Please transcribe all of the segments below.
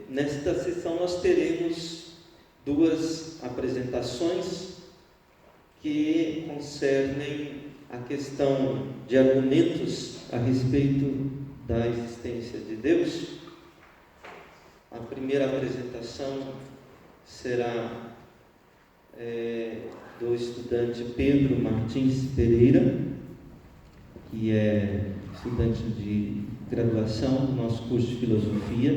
Nesta sessão nós teremos duas apresentações que concernem a questão de argumentos a respeito da existência de Deus. A primeira apresentação será do estudante Pedro Martins Pereira, que é estudante de graduação do nosso curso de filosofia.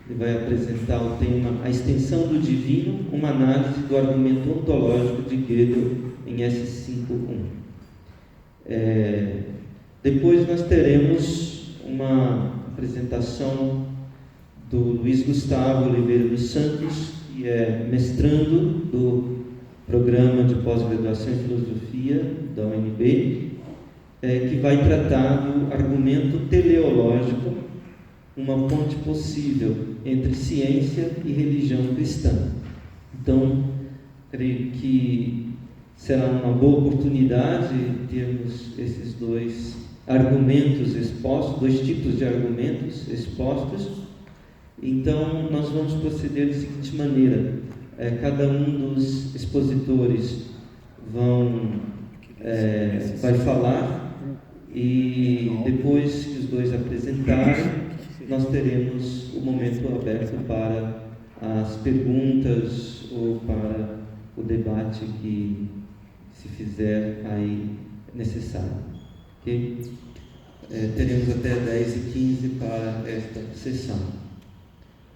Ele vai apresentar o tema A Extensão do Divino, uma análise do argumento ontológico de Gödel em S5.1. Depois nós teremos uma apresentação do Luiz Gustavo Oliveira dos Santos, que é mestrando do programa de pós-graduação em filosofia da UNB, que vai tratar do argumento teleológico, uma ponte possível entre ciência e religião cristã. Então, creio que será uma boa oportunidade termos esses dois argumentos expostos, dois tipos de argumentos expostos. Então, nós vamos proceder da seguinte maneira: cada um dos expositores vai falar, e depois que os dois apresentarem, nós teremos o momento aberto para as perguntas ou para o debate que se fizer aí necessário. Okay? Teremos até 10h15 para esta sessão.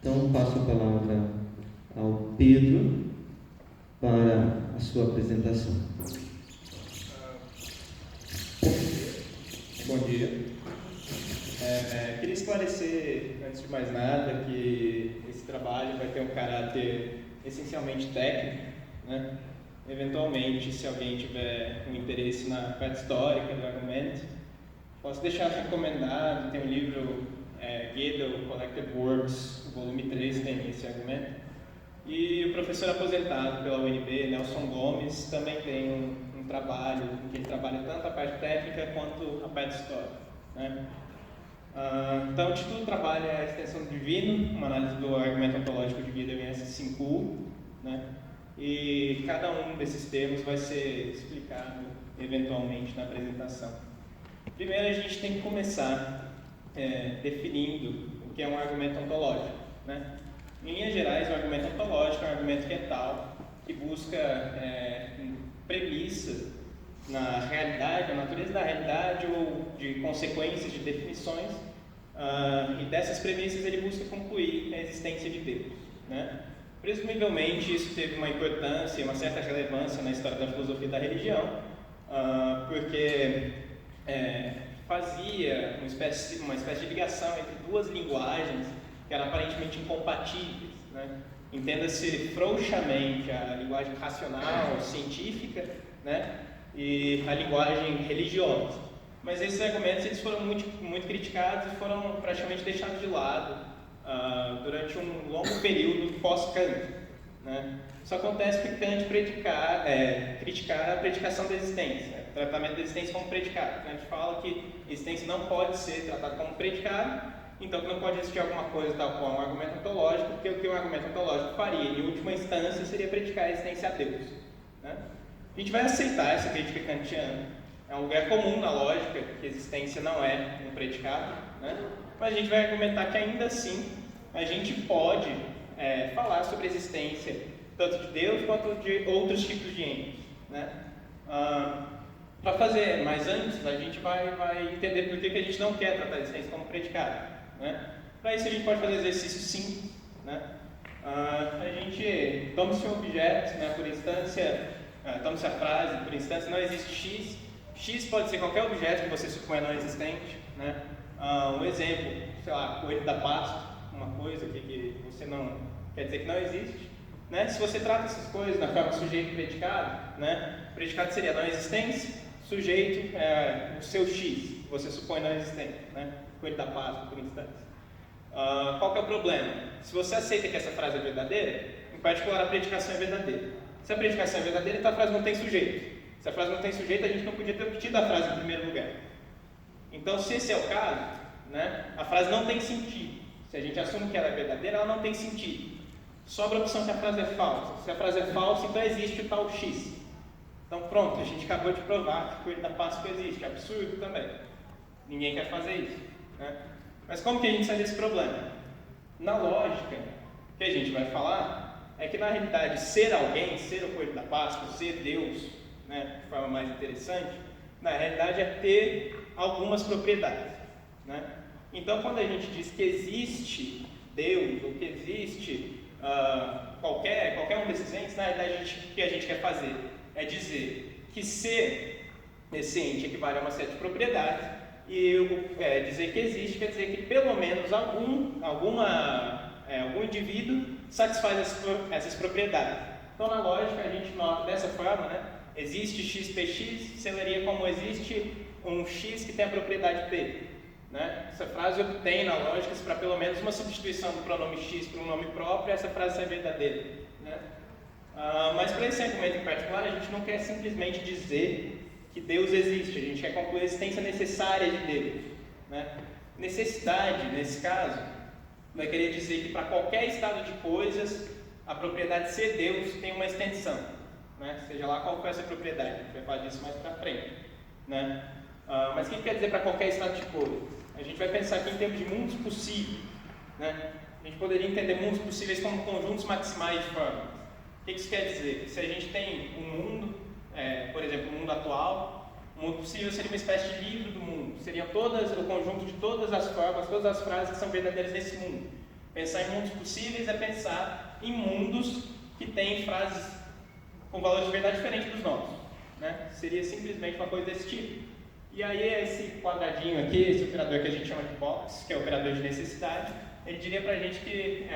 Então, passo a palavra ao Pedro para a sua apresentação. Bom dia. Queria esclarecer, antes de mais nada, que esse trabalho vai ter um caráter essencialmente técnico, né? Eventualmente, se alguém tiver um interesse na parte histórica do argumento, posso deixar recomendado. Tem um livro, Gödel Collected Works, o volume 3 tem esse argumento. E o professor aposentado pela UNB, Nelson Gomes, também tem um trabalho em que ele trabalha tanto a parte técnica quanto a parte histórica, né? Então, o título do trabalho é A Extensão do Divino, uma análise do argumento ontológico de Gödel em S5.1, né? E cada um desses termos vai ser explicado eventualmente na apresentação. Primeiro, a gente tem que começar definindo o que é um argumento ontológico, né? Em linhas gerais, um argumento ontológico é um argumento que é tal, que busca premissa na realidade, na natureza da realidade ou de consequências de definições, e dessas premissas ele busca concluir a existência de Deus, né? Presumivelmente isso teve uma importância e uma certa relevância na história da filosofia e da religião, porque fazia uma espécie de ligação entre duas linguagens que eram aparentemente incompatíveis, né? Entenda-se frouxamente a linguagem racional, científica, né? E a linguagem religiosa. Mas esses argumentos eles foram muito criticados e foram praticamente deixados de lado durante um longo período pós-Kant, né? Isso acontece porque Kant criticar a predicação da existência, o tratamento da existência como predicado. Kant fala que a existência não pode ser tratada como predicado, então que não pode existir alguma coisa tal qual um argumento ontológico, porque o que um argumento ontológico faria, em última instância, seria predicar a existência a Deus, né? A gente vai aceitar essa crítica kantiana. É um lugar comum na lógica que a existência não é um predicado, né? Mas a gente vai argumentar que ainda assim a gente pode falar sobre a existência tanto de Deus quanto de outros tipos de entes, né? Para fazer, mas antes a gente vai entender por que a gente não quer tratar a existência como predicado, né? Para isso a gente pode fazer exercícios simples, né? A gente toma-se um objeto, né, por instância, toma-se a frase, por instância, não existe X. X pode ser qualquer objeto que você suponha não existente, né? Um exemplo, sei lá, coelho da Páscoa, uma coisa que você não quer dizer que não existe, né? Se você trata essas coisas na forma sujeito e predicado, né? O predicado seria não existência, sujeito o seu X, que você supõe não existente, né? Coelho da Páscoa, por instância. Qual que é o problema? Se você aceita que essa frase é verdadeira, em particular a predicação é verdadeira. Se a predicação é verdadeira, então a frase não tem sujeito. Se a frase não tem sujeito, a gente não podia ter obtido a frase em primeiro lugar. Então, se esse é o caso, né, a frase não tem sentido. Se a gente assume que ela é verdadeira, ela não tem sentido. Sobra a opção que a frase é falsa. Se a frase é falsa, então existe o tal X. Então pronto, a gente acabou de provar que o coelho da Páscoa existe. Absurdo também. Ninguém quer fazer isso, né? Mas como que a gente sai desse problema? Na lógica, o que a gente vai falar é que na realidade ser alguém, ser o coelho da Páscoa, ser Deus, né, de forma mais interessante, na realidade é ter algumas propriedades, né? Então quando a gente diz que existe Deus, ou que existe qualquer um desses entes, na realidade o que a gente quer fazer é dizer que ser esse ente equivale a uma série de propriedades, e dizer que existe quer dizer que pelo menos algum indivíduo satisfaz essas propriedades. Então na lógica a gente nota dessa forma, né? Existe XPX, se leria como existe um X que tem a propriedade P, né? Essa frase obtém na lógica para pelo menos uma substituição do pronome X por um nome próprio, essa frase sai verdadeira, né? Mas para esse argumento em particular, a gente não quer simplesmente dizer que Deus existe, a gente quer concluir a existência necessária de Deus, né? Necessidade, nesse caso, vai querer dizer que para qualquer estado de coisas, a propriedade de ser Deus tem uma extensão, né? Seja lá qual for essa propriedade, a gente vai falar disso mais para frente, né? Mas o que quer dizer para qualquer estado de coisas? A gente vai pensar aqui em termos de mundos possíveis, né? A gente poderia entender mundos possíveis como conjuntos maximais de formas. O que isso quer dizer? Se a gente tem um mundo, por exemplo, o mundo atual, o mundo possível seria uma espécie de livro do mundo, seria o conjunto de todas as formas, todas as frases que são verdadeiras nesse mundo. Pensar em mundos possíveis é pensar em mundos que têm frases com valores de verdade diferentes dos nossos, né? Seria simplesmente uma coisa desse tipo. E aí esse quadradinho aqui, esse operador que a gente chama de box, que é o operador de necessidade, ele diria pra gente que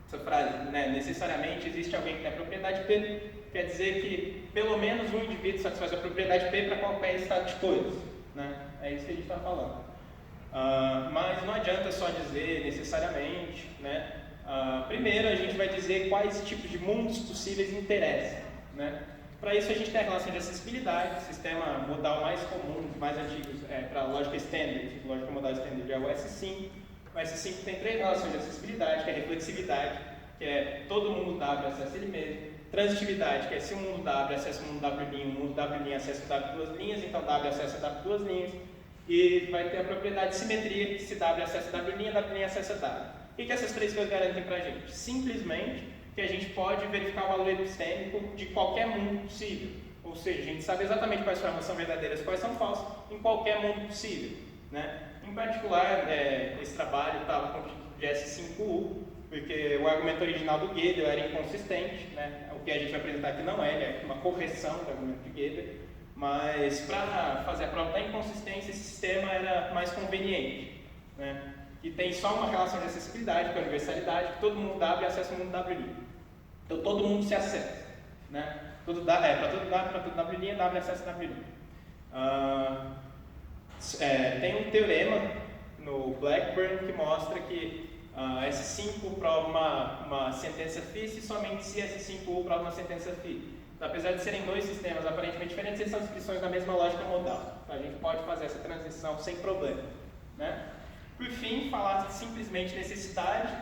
essa frase, né, necessariamente existe alguém que tem a propriedade P, quer dizer que pelo menos um indivíduo satisfaz a propriedade P para qualquer estado de coisas, né? É isso que a gente está falando. Mas não adianta só dizer necessariamente, né? Primeiro a gente vai dizer quais tipos de mundos possíveis interessam, né? Para isso a gente tem a relação de acessibilidade, o sistema modal mais comum, mais antigos, para a lógica standard, lógica modal standard é o S5. O S5 tem 3 relações de acessibilidade, que é reflexividade, que é todo mundo W acessa ele mesmo, transitividade, que é se o mundo W acessa o mundo W', o mundo W' acessa o W duas linhas, então W acessa W duas linhas, e vai ter a propriedade de simetria, que se W acessa W' acessa W. O que essas 3 coisas garantem para a gente? Simplesmente que a gente pode verificar o valor epistêmico de qualquer mundo possível. Ou seja, a gente sabe exatamente quais formas são verdadeiras e quais são falsas em qualquer mundo possível, né? Em particular, esse trabalho estava com o título de S5U, porque o argumento original do Gödel era inconsistente, né? O que a gente vai apresentar aqui não ele é uma correção do argumento de Gödel, mas para fazer a prova da inconsistência, esse sistema era mais conveniente, né? E tem só uma relação de acessibilidade, que é a universalidade, que todo mundo W acessa o mundo W'. Então todo mundo se acessa, né? Para todo W', W acessa W'. Tem um teorema no Blackburn que mostra que S5 prova uma sentença phi se somente se S5U prova uma sentença phi. Então, apesar de serem 2 sistemas aparentemente diferentes, eles são descrições da mesma lógica modal. Então, a gente pode fazer essa transição sem problema, né? Por fim, falar simplesmente necessidade,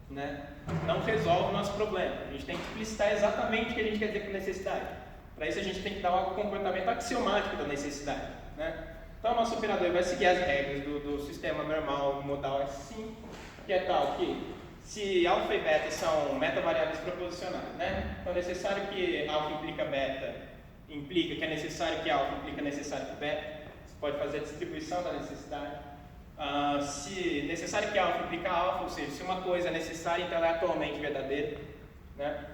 né, não resolve o nosso problema. A gente tem que explicitar exatamente o que a gente quer dizer com necessidade. Para isso a gente tem que dar um comportamento axiomático da necessidade, né? Então o nosso operador vai seguir as regras do sistema normal modal S5, que é tal que se alfa e beta são metavariáveis proposicionais, né? Então é necessário que alfa implica beta, implica que é necessário que alfa implica necessário que beta. Você pode fazer a distribuição da necessidade. Se necessário que alfa implica alfa, ou seja, se uma coisa é necessária, então ela é atualmente verdadeira, né?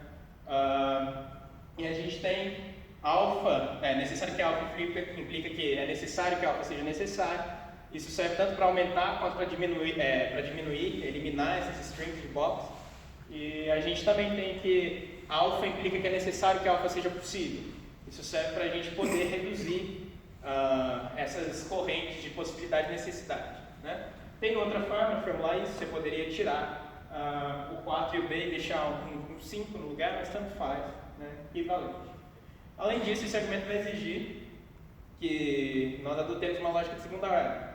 E a gente tem alfa, necessário que alfa implica que é necessário que alfa seja necessário. Isso serve tanto para aumentar quanto para diminuir, eliminar esses strings de box. E a gente também tem que alfa implica que é necessário que alfa seja possível. Isso serve para a gente poder reduzir essas correntes de possibilidade e necessidade, né? Tem outra forma de formular isso, você poderia tirar o 4 e o B e deixar um 5 no lugar, mas tanto faz, né? Equivalente. Além disso, esse argumento vai exigir que nós adotemos uma lógica de segunda ordem.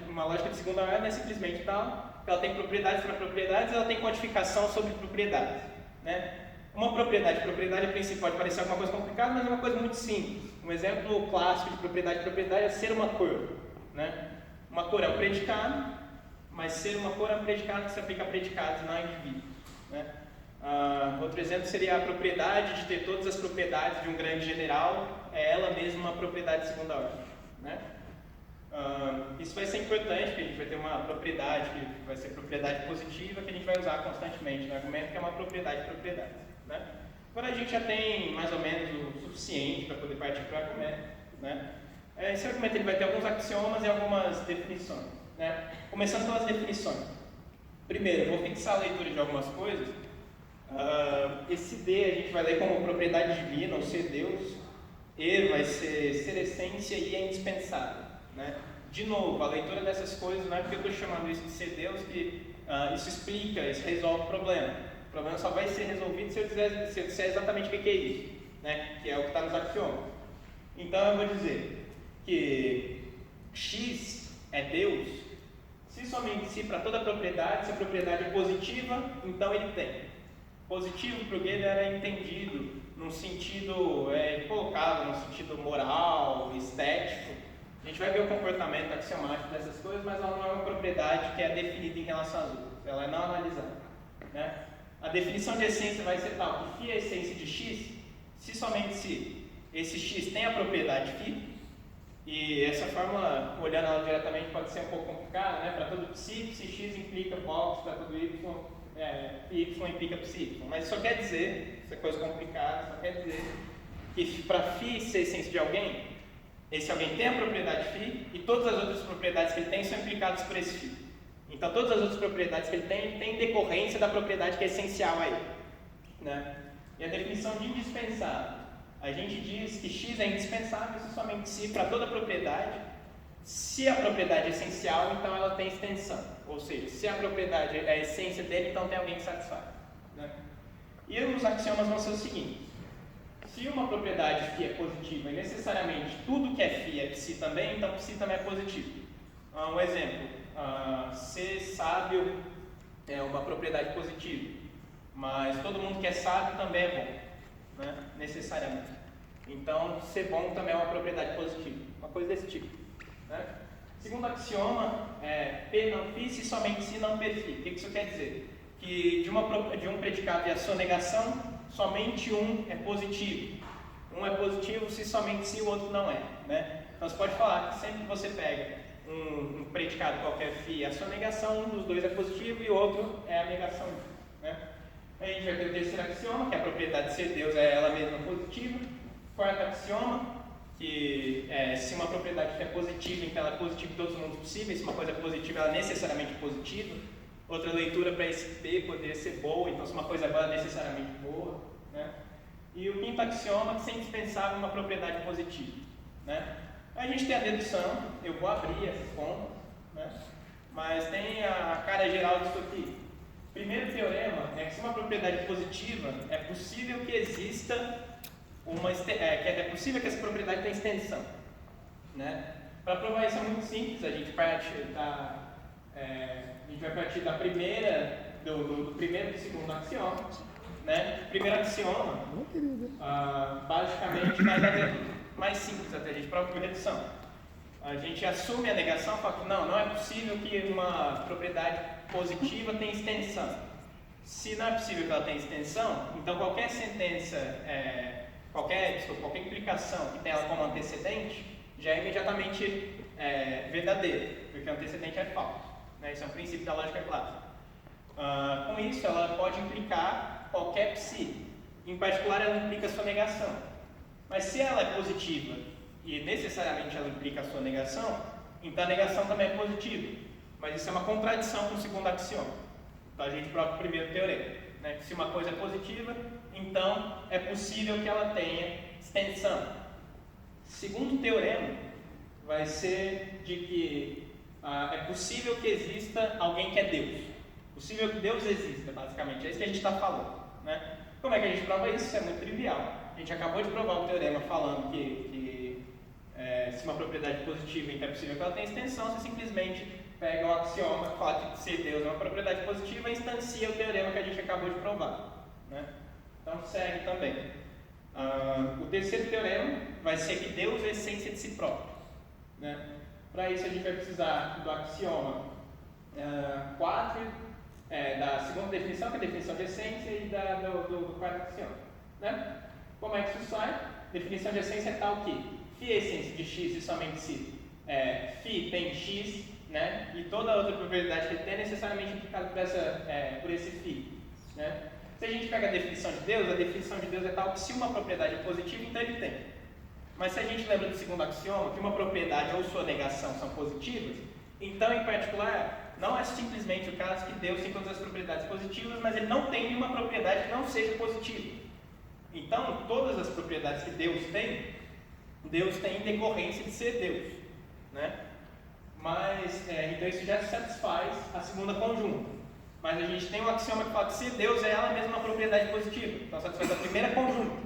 Uma lógica de segunda ordem é simplesmente tal que ela tem propriedades para propriedades, ela tem quantificação sobre propriedades, né? Uma propriedade a princípio pode parecer alguma coisa complicada, mas é uma coisa muito simples. Um exemplo clássico de propriedade é ser uma cor, né? Uma cor é um predicado, mas ser uma cor é um predicado que se aplica a predicados, não a indivíduos, né? Outro exemplo seria a propriedade de ter todas as propriedades de um grande general, é ela mesma uma propriedade de segunda ordem, né? Isso vai ser importante, porque a gente vai ter uma propriedade que vai ser propriedade positiva, que a gente vai usar constantemente no argumento, que é uma propriedade de propriedades, né? Agora a gente já tem mais ou menos o suficiente para poder partir para o argumento, né? Esse argumento ele vai ter alguns axiomas e algumas definições, né? Começando pelas definições. Primeiro, eu vou fixar a leitura de algumas coisas. Esse D a gente vai ler como propriedade divina, ou ser Deus. E vai ser essência e é indispensável, né? De novo, a leitura dessas coisas não é porque eu estou chamando isso de ser Deus que isso explica, isso resolve o problema. O problema só vai ser resolvido se eu disser exatamente o que é isso, né? Que é o que está nos axiomas. Então eu vou dizer que X é Deus se somente se para toda propriedade, se a propriedade é positiva, então ele tem. Positivo para o Gödel era entendido num sentido colocado num sentido moral, estético. A gente vai ver o comportamento axiomático dessas coisas, mas ela não é uma propriedade que é definida em relação às outras, ela é não analisada, né? A definição de essência vai ser tal que φ é a essência de x se somente se esse x tem a propriedade φ, e essa fórmula, olhando ela diretamente, pode ser um pouco complicada, né? Para todo psi x implica box, para todo y implica psi, mas só quer dizer, isso é coisa complicada, só quer dizer que para φ ser a essência de alguém, esse alguém tem a propriedade φ e todas as outras propriedades que ele tem são implicadas por esse φ. Então todas as outras propriedades que ele tem têm decorrência da propriedade que é essencial a ele, né? E a definição de indispensável, a gente diz que x é indispensável se somente se para toda propriedade, se a propriedade é essencial, então ela tem extensão, ou seja, se a propriedade é a essência dele, então tem alguém que satisfaz, né? E os axiomas vão ser os seguintes: se uma propriedade φ é positiva e necessariamente tudo que é φ é psi também, então psi também é positivo. Um exemplo, ser sábio é uma propriedade positiva, mas todo mundo que é sábio também é bom, né? Necessariamente. Então, ser bom também é uma propriedade positiva, uma coisa desse tipo, né? Segundo axioma, P não φ se somente se não P φ. O que isso quer dizer? Que de um predicado e a sua negação, somente um é positivo. Um é positivo se somente se o outro não é, né? Então você pode falar que sempre que você pega um predicado qualquer φ e a sua negação, um dos dois é positivo e o outro é a negação, né? Aí a gente vai ter o terceiro axioma, que a propriedade de ser Deus é ela mesma positiva. Quarto axioma, que se uma propriedade é positiva, então ela é positiva em todos os mundos possíveis. Se uma coisa é positiva, ela é necessariamente positiva. Outra leitura para esse P poderia ser boa, então se uma coisa é boa, ela é necessariamente boa, né? E o quinto axioma, que se é indispensável uma propriedade positiva, né? Aí a gente tem a dedução, eu vou abrir essas contas, né? Mas tem a cara geral disso aqui. Primeiro teorema é que se uma propriedade positiva, é possível que exista é possível que essa propriedade tenha extensão, né? Para provar isso é muito simples, a gente vai partir do primeiro e do segundo axioma, né? O primeiro axioma, basicamente, mais simples até, a gente prova por redução. A gente assume a negação, fala que não é possível que uma propriedade positiva tenha extensão. Se não é possível que ela tenha extensão, então qualquer sentença, qualquer implicação que tenha ela como antecedente, já é imediatamente verdadeira, porque o antecedente é falso, né? Isso é um princípio da lógica clássica. Com isso, ela pode implicar qualquer psi. Em particular, ela implica a sua negação. Mas se ela é positiva e necessariamente ela implica a sua negação, então a negação também é positiva. Mas isso é uma contradição com o segundo axioma. Então a gente prova o primeiro teorema, né? Que se uma coisa é positiva, então é possível que ela tenha extensão. Segundo teorema vai ser de que é possível que exista alguém que é Deus. Possível que Deus exista, basicamente. É isso que a gente está falando, né? Como é que a gente prova isso? Isso é muito trivial. A gente acabou de provar um teorema falando que se uma propriedade positiva, então é possível que ela tenha extensão, você simplesmente pega o axioma que fala que ser Deus é uma propriedade positiva e instancia o teorema que a gente acabou de provar, né? Então segue também. O terceiro teorema vai ser que Deus é a essência de si próprio, né? Para isso a gente vai precisar do axioma 4, da segunda definição, que é a definição de essência, e do quarto axioma, né? Como é que isso sai? Definição de essência é tal que φ é a essência de x e somente se φ tem x, né? E toda outra propriedade que ele tem é necessariamente implicada por esse φ, né? Se a gente pega a definição de Deus é tal que se uma propriedade é positiva, então ele tem. Mas se a gente lembra do segundo axioma, que uma propriedade ou sua negação são positivas, então, em particular, não é simplesmente o caso que Deus tem todas as propriedades positivas, mas ele não tem nenhuma propriedade que não seja positiva. Então, todas as propriedades que Deus tem em decorrência de ser Deus, né? Mas, então isso já satisfaz a segunda conjunta. Mas a gente tem um axioma que fala que ser Deus é ela mesma uma propriedade positiva. Então satisfaz a primeira conjunta.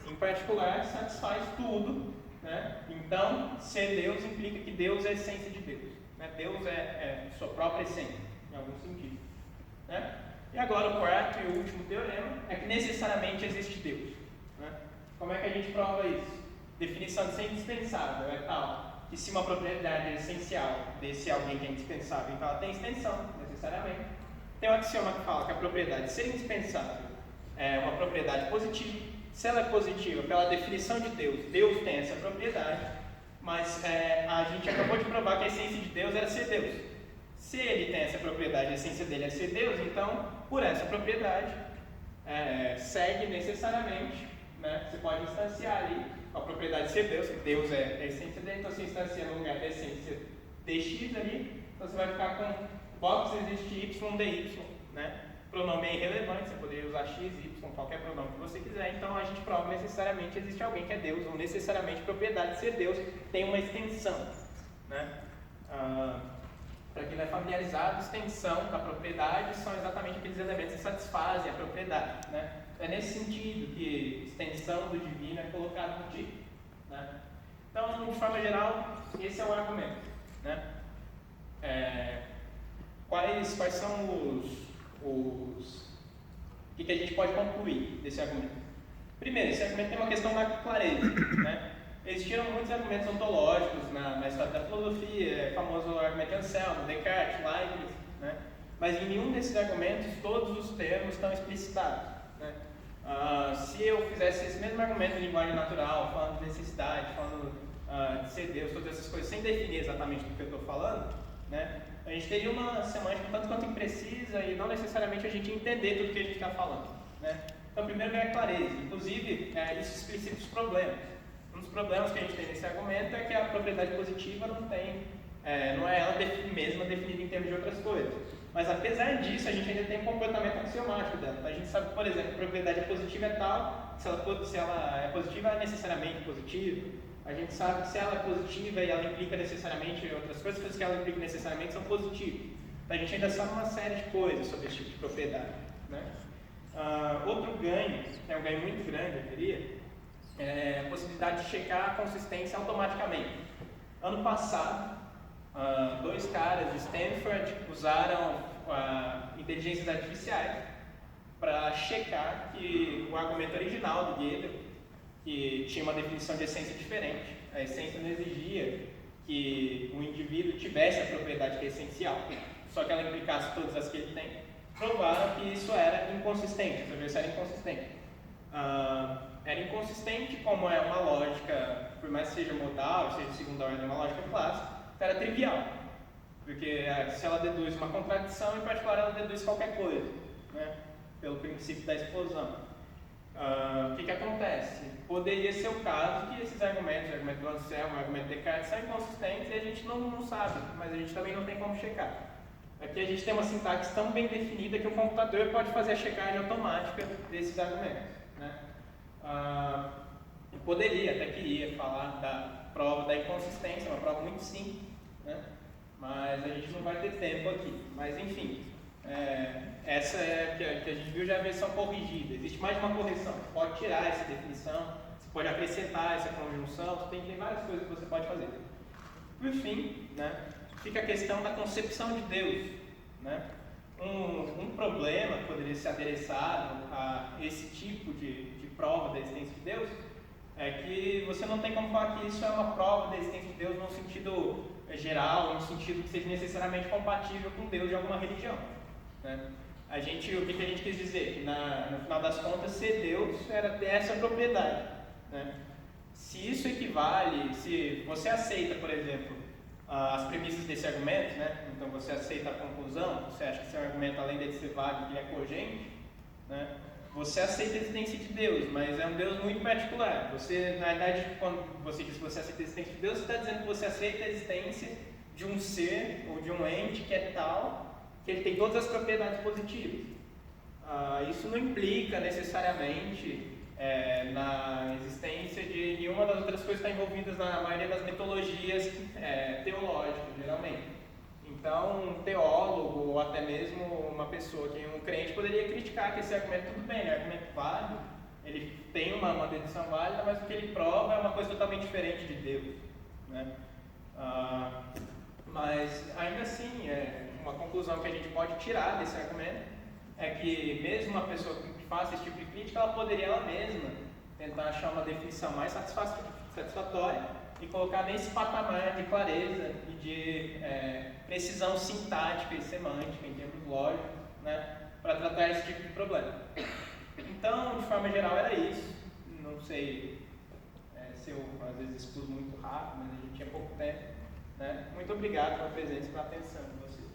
Em particular, satisfaz tudo, né? Então, ser Deus implica que Deus é a essência de Deus, né? Deus é sua própria essência, em algum sentido, né? E agora o quarto e o último teorema é que necessariamente existe Deus, né? Como é que a gente prova isso? Definição de ser indispensável é tal que se uma propriedade é essencial desse alguém que é indispensável, então ela tem extensão, necessariamente. Tem um axioma que fala que a propriedade de ser indispensável é uma propriedade positiva. Se ela é positiva, pela definição de Deus, Deus tem essa propriedade, mas a gente acabou de provar que a essência de Deus era ser Deus. Se ele tem essa propriedade, a essência dele é ser Deus, então, por essa propriedade, segue necessariamente, né? Você pode instanciar ali a propriedade de ser Deus, que Deus é a essência dele, então você instancia no lugar da essência dx ali, então você vai ficar com box existe y, dy, né? Pronome é irrelevante, você poderia usar x, y, qualquer pronome que você quiser, então a gente prova necessariamente existe alguém que é Deus, ou necessariamente propriedade de ser Deus tem uma extensão, né? Para quem não é familiarizado, extensão da propriedade são exatamente aqueles elementos que satisfazem a propriedade, né? É nesse sentido que extensão do divino é colocado no título, né? Então, de forma geral, esse é o argumento, né? Quais são o que a gente pode concluir desse argumento? Primeiro, esse argumento tem uma questão da clareza, né? Existiram muitos argumentos ontológicos na história da filosofia, o famoso argumento de Anselmo, Descartes, Leibniz, né? Mas em nenhum desses argumentos todos os termos estão explicitados, né? Se eu fizesse esse mesmo argumento em linguagem natural, falando de necessidade, falando de ser Deus, todas essas coisas, sem definir exatamente do que eu estou falando, né? A gente teria uma semântica tanto quanto imprecisa e não necessariamente a gente entender tudo que a gente está falando, né? Então, primeiro vem a clareza. Inclusive, isso explicita os problemas. Um dos problemas que a gente tem nesse argumento é que a propriedade positiva não é ela mesma definida em termos de outras coisas. Mas, apesar disso, a gente ainda tem um comportamento axiomático dela. Então, a gente sabe, por exemplo, que a propriedade positiva é tal, se ela é positiva, ela é necessariamente positiva. A gente sabe que se ela é positiva e ela implica necessariamente outras coisas que ela implica necessariamente são positivas. Então, a gente ainda sabe uma série de coisas sobre esse tipo de propriedade, né? Outro ganho, é um ganho muito grande, eu diria, é a possibilidade de checar a consistência automaticamente. Ano passado, 2 caras de Stanford usaram inteligências artificiais para checar que o argumento original do Gödel, que tinha uma definição de essência diferente, a essência não exigia que o indivíduo tivesse a propriedade que é essencial, só que ela implicasse todas as que ele tem, provaram que isso era inconsistente, essa versão era inconsistente. Era inconsistente como é uma lógica, por mais que seja modal, seja de segunda ordem, uma lógica clássica, então era trivial, porque se ela deduz uma contradição, em particular ela deduz qualquer coisa, né? Pelo princípio da explosão. O que acontece? Poderia ser o caso que esses argumentos, o argumento do Anselmo, o argumento de Descartes, são inconsistentes e a gente não sabe, mas a gente também não tem como checar. Aqui a gente tem uma sintaxe tão bem definida que o computador pode fazer a checagem automática desses argumentos, né? Poderia, até queria falar da prova da inconsistência, uma prova muito simples, né? Mas a gente não vai ter tempo aqui. Mas enfim, essa é que a gente viu já é a versão corrigida. Existe mais de uma correção. Você pode tirar essa definição, você pode acrescentar essa conjunção, tem várias coisas que você pode fazer. Por fim, né, fica a questão da concepção de Deus, né? Um problema que poderia ser adereçado a esse tipo de prova da existência de Deus é que você não tem como falar que isso é uma prova da existência de Deus no sentido geral, no sentido que seja necessariamente compatível com Deus de alguma religião, né? O que a gente quis dizer? Que no final das contas, ser Deus era ter essa propriedade, né? Se isso equivale, se você aceita, por exemplo, as premissas desse argumento, né? Então você aceita a conclusão, você acha que esse argumento, além de ser válido, ele é cogente, né? Você aceita a existência de Deus, mas é um Deus muito particular. Você, na verdade, quando você diz que você aceita a existência de Deus, você está dizendo que você aceita a existência de um ser ou de um ente que é tal que ele tem todas as propriedades positivas. Isso não implica necessariamente na existência de nenhuma das outras coisas que estão envolvidas na maioria das mitologias teológicas, geralmente. Então, um teólogo ou até mesmo uma pessoa que é um crente poderia criticar que esse argumento, tudo bem, é um argumento válido, ele tem uma dedução válida, mas o que ele prova é uma coisa totalmente diferente de Deus, né? Mas ainda assim, uma conclusão que a gente pode tirar desse argumento é que mesmo uma pessoa que faça esse tipo de crítica, ela poderia ela mesma tentar achar uma definição mais satisfatória e colocar nesse patamar de clareza e de precisão sintática e semântica em termos lógicos, né, para tratar esse tipo de problema. Então, de forma geral, era isso. Não sei se eu às vezes expus muito rápido, mas a gente tinha pouco tempo, né? Muito obrigado pela presença e pela atenção de vocês.